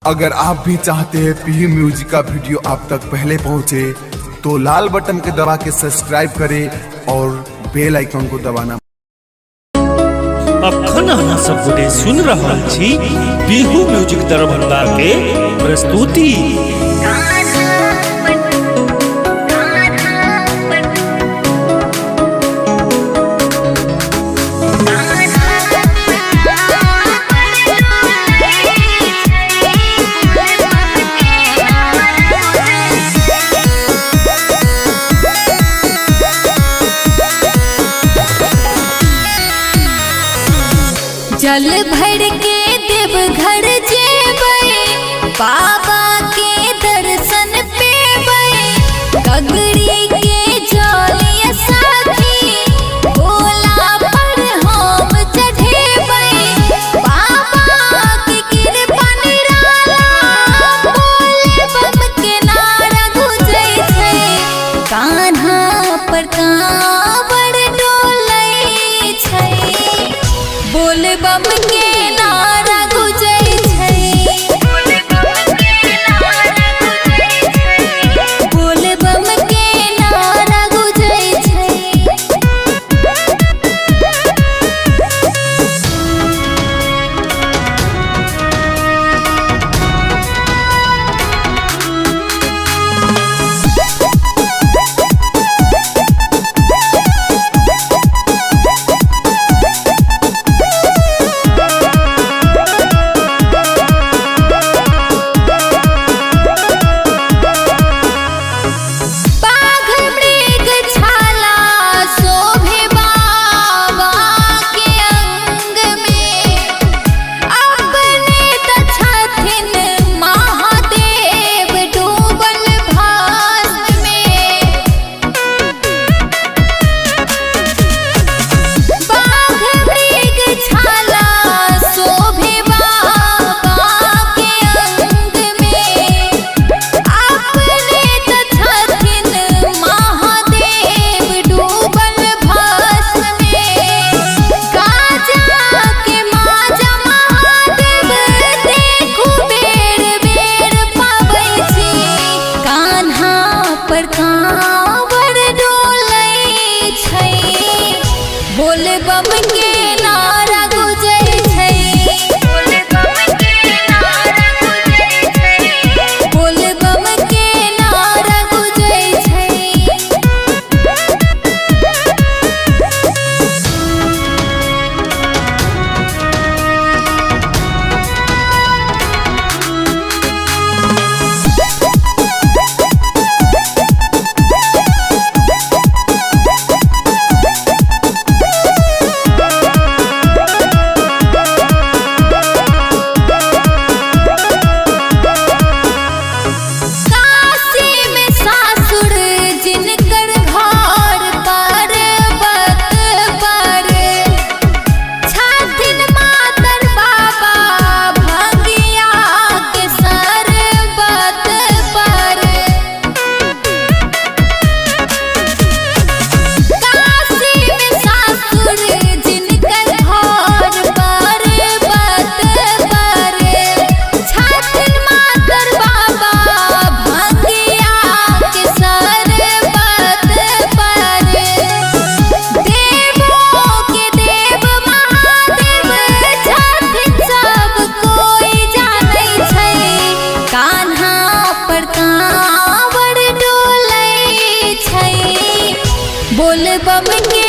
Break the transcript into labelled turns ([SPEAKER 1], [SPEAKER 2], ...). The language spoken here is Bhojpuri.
[SPEAKER 1] अगर आप भी चाहते हैं पीयू म्यूजिक का वीडियो आप तक पहले पहुंचे तो लाल बटन के दबा के सब्सक्राइब करें और बेल आइकन को दबाना।
[SPEAKER 2] अखन अहाँ सब गोटे सुन रहल छी पीयू म्यूजिक दरभंगा के प्रस्तुति।
[SPEAKER 3] जल भर के देवघर जेबै, बाबा के दर्शन पेबै, गगरी के जलिया साथी भोला पर हम चढ़ेबै। बाबा के कृपा निराला बोले बम के नारा गुजै छै, कान्हा पर कांवर डोलै छै, बोल बम के नारा गुजै छै, बोल बम के नारा गुजै छै। कांवर डोलै छै, बोल बम के नारा गुजै छै, बोल बम के नारा गुजै छै, बोल बम के नारा गुजै छै। कांवर डोलै छै, बोल बम के